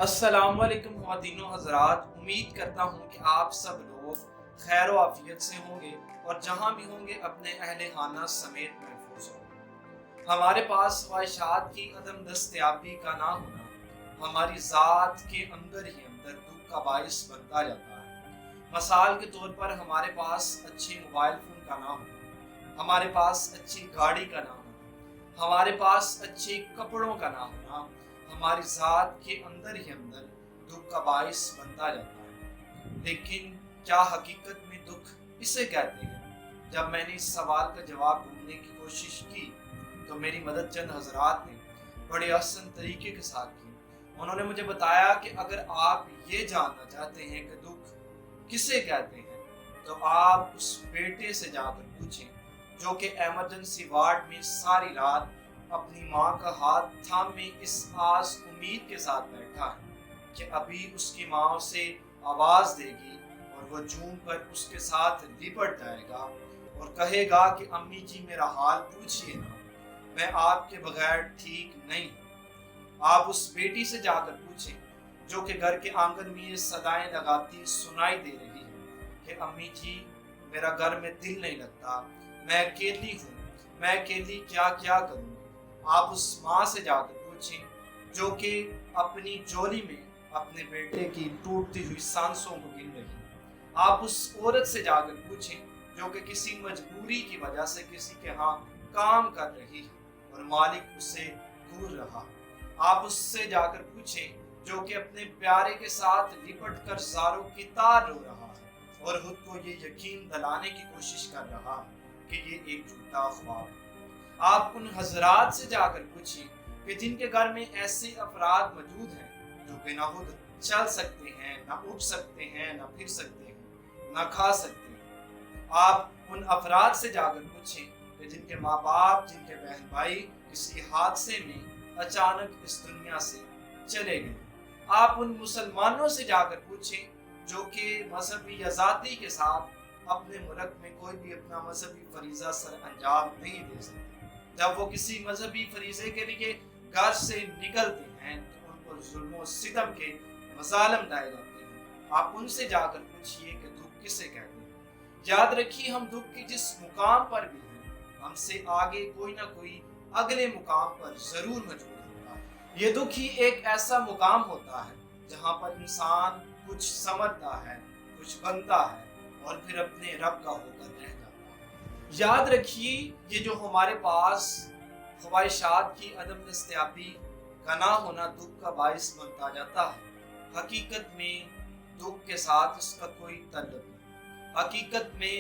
السلام علیکم خواتین و حضرات، امید کرتا ہوں کہ آپ سب لوگ خیر و عافیت سے ہوں گے اور جہاں بھی ہوں گے اپنے اہل خانہ سمیت محفوظ ہوں گے۔ ہمارے پاس خواہشات کی عدم دستیابی کا نہ ہونا ہماری ذات کے اندر ہی اندر دکھ کا باعث بنتا جاتا ہے۔ مثال کے طور پر ہمارے پاس اچھے موبائل فون کا نہ ہونا، ہمارے پاس اچھی گاڑی کا نہ ہونا، ہمارے پاس اچھے کپڑوں کا نہ ہونا ہماری ذات کے اندر ہی اندر دکھ کا باعث بنتا جاتا ہے۔ لیکن کیا حقیقت میں دکھ اسے کہتے ہیں؟ جب میں نے اس سوال کا جواب ڈھونڈنے کی کوشش کی تو میری مدد چند حضرات نے بڑے آسان طریقے کے ساتھ کی۔ انہوں نے مجھے بتایا کہ اگر آپ یہ جاننا چاہتے ہیں کہ دکھ کسے کہتے ہیں تو آپ اس بیٹے سے جا کر پوچھیں جو کہ ایمرجنسی وارڈ میں ساری رات اپنی ماں کا ہاتھ تھامے اس آس امید کے ساتھ بیٹھا ہے کہ ابھی اس کی ماں اسے آواز دے گی اور وہ جھوم کر اس کے ساتھ لپٹ جائے گا اور کہے گا کہ امی جی میرا حال پوچھئے نا، میں آپ کے بغیر ٹھیک نہیں ہوں۔ آپ اس بیٹی سے جا کر پوچھیں جو کہ گھر کے آنگن میں یہ صدائیں لگاتی سنائی دے رہی ہے کہ امی جی میرا گھر میں دل نہیں لگتا، میں اکیلی ہوں، میں اکیلی کیا کروں۔ آپ اس ماں سے جا کر پوچھیں جو کہ اپنی جولی میں اپنے بیٹے کی ٹوٹتی ہوئی سانسوں کو گن رہی ہے۔ آپ اس عورت سے جا کر پوچھیں جو کہ کسی مجبوری کی وجہ سے کسی کے ہاں کام کر رہی ہے اور مالک اسے گھور رہا۔ آپ اس سے جا کر پوچھیں جو کہ اپنے پیارے کے ساتھ لپٹ کر زاروں کی تار رو رہا ہے اور خود کو یہ یقین دلانے کی کوشش کر رہا ہے کہ یہ ایک جھوٹا خواب ہے۔ آپ ان حضرات سے جا کر پوچھیں کہ جن کے گھر میں ایسے افراد موجود ہیں جو کہ نہ خود چل سکتے ہیں، نہ اٹھ سکتے ہیں، نہ پھر سکتے ہیں، نہ کھا سکتے ہیں۔ آپ ان افراد سے جا کر پوچھیں کہ جن کے ماں باپ، جن کے بہن بھائی کسی حادثے میں اچانک اس دنیا سے چلے گئے۔ آپ ان مسلمانوں سے جا کر پوچھیں جو کہ مذہبی آزادی کے ساتھ اپنے ملک میں کوئی بھی اپنا مذہبی فریضہ سر انجام نہیں دے سکتے۔ جب وہ کسی مذہبی فریضے کے لیے گھر سے نکلتے ہیں تو ان پر ظلم و ستم کے مظالم ڈائے جاتے ہیں۔ آپ ان سے جا کر پوچھئے کہ دکھ کسے کہتے ہیں۔ یاد رکھیے ہم دکھ کے جس مقام پر بھی ہیں ہم سے آگے کوئی نہ کوئی اگلے مقام پر ضرور موجود ہوتا ہے۔ یہ دکھ ہی ایک ایسا مقام ہوتا ہے جہاں پر انسان کچھ سمجھتا ہے، کچھ بنتا ہے اور پھر اپنے رب کا ہو کر رہ جاتا ہے۔ یاد رکھیے یہ جو ہمارے پاس خواہشات کی عدم دستیابی کا نہ ہونا دکھ کا باعث بنتا جاتا ہے، حقیقت میں دکھ کے ساتھ اس کا کوئی تعلق نہیں۔ حقیقت میں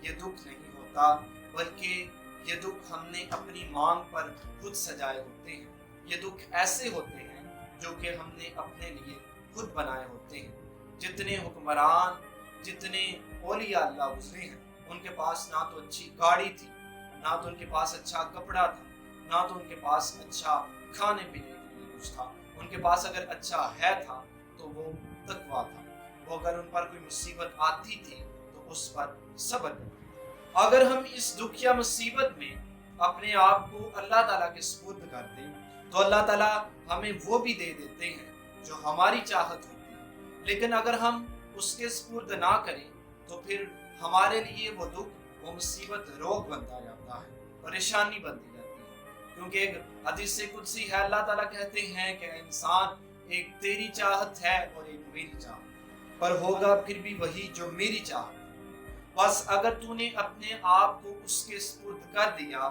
یہ دکھ نہیں ہوتا بلکہ یہ دکھ ہم نے اپنی مانگ پر خود سجائے ہوتے ہیں۔ یہ دکھ ایسے ہوتے ہیں جو کہ ہم نے اپنے لیے خود بنائے ہوتے ہیں۔ جتنے حکمران، جتنے اولیاء اللہ گزرے ہیں ان کے پاس نہ تو اچھی گاڑی تھی، نہ تو ان کے پاس اچھا کپڑا تھا، نہ تو ان کے پاس اچھا کھانے پینے کے لیے کچھ تھا۔ ان کے پاس اگر اچھا ہے تھا تو وہ تقویٰ تھا۔ وہ اگر ان پر کوئی مصیبت آتی تھی تو اس پر صبر کرتے تھے۔ اگر ہم اس دکھ یا مصیبت میں اپنے آپ کو اللہ تعالیٰ کے سپرد کر دیں تو اللہ تعالیٰ ہمیں وہ بھی دے دیتے ہیں جو ہماری چاہت ہوتی ہے۔ لیکن اگر ہم اس کے سپرد نہ کریں تو پھر ہمارے لیے وہ دکھ، وہ مصیبت روگ بنتا جاتا ہے، پریشانی بنتی جاتی ہے۔ کیونکہ ایک حدیث قدسی ہے، اللہ تعالیٰ کہتے ہیں کہ انسان ایک تیری چاہت ہے اور ایک میری چاہت، پر ہوگا پھر بھی وہی جو میری چاہت ہے۔ بس اگر تو نے اپنے آپ کو اس کے سپرد کر دیا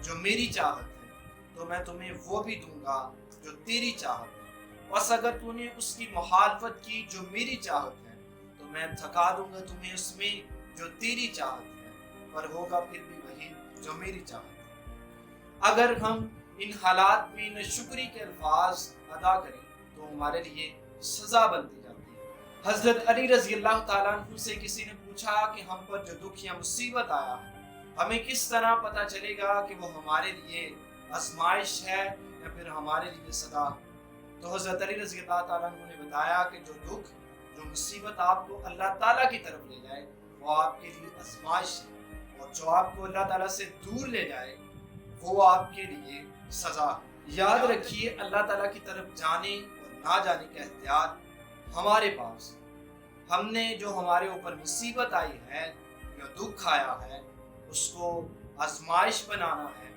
جو میری چاہت ہے تو میں تمہیں وہ بھی دوں گا جو تیری چاہت ہے۔ بس اگر تو نے اس کی مخالفت کی جو میری چاہت ہے تو میں تھکا دوں گا تمہیں اس میں جو تیری چاہت ہے، پر ہوگا پھر بھی وہی جو میری چاہت ہے۔ اگر ہم ان حالات میں ناشکری کے الفاظ ادا کریں تو ہمارے لیے سزا بنتی جاتی ہے۔ حضرت علی رضی اللہ تعالیٰ عنہ سے کسی نے پوچھا کہ ہم پر جو دکھ یا مصیبت آیا ہے ہمیں کس طرح پتہ چلے گا کہ وہ ہمارے لیے آزمائش ہے یا پھر ہمارے لیے سزا؟ تو حضرت علی رضی اللہ تعالیٰ عنہ نے بتایا کہ جو دکھ، جو مصیبت آپ کو اللہ تعالیٰ کی طرف لے جائے وہ آپ کے لیے آزمائش ہے، اور جو آپ کو اللہ تعالیٰ سے دور لے جائے وہ آپ کے لیے سزا ہے۔ یاد رکھیے اللہ تعالیٰ کی طرف جانے اور نہ جانے کا اختیار ہمارے پاس۔ ہم نے جو ہمارے اوپر مصیبت آئی ہے یا دکھ آیا ہے اس کو آزمائش بنانا ہے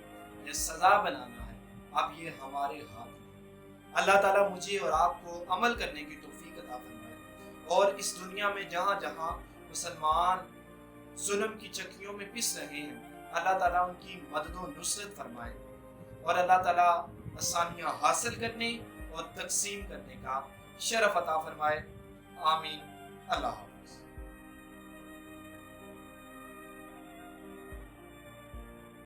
یا سزا بنانا ہے، اب یہ ہمارے ہاتھ میں۔ اللہ تعالیٰ مجھے اور آپ کو عمل کرنے کی توفیق عطا فرمائے، اور اس دنیا میں جہاں جہاں مسلمان ظلم کی چکیوں میں پس رہے ہیں، اللہ تعالیٰ ان کی مدد و نصرت فرمائے، اور اللہ تعالیٰ آسانیاں حاصل کرنے اور تقسیم کرنے کا شرف عطا فرمائے۔ آمین۔ اللہ حافظ۔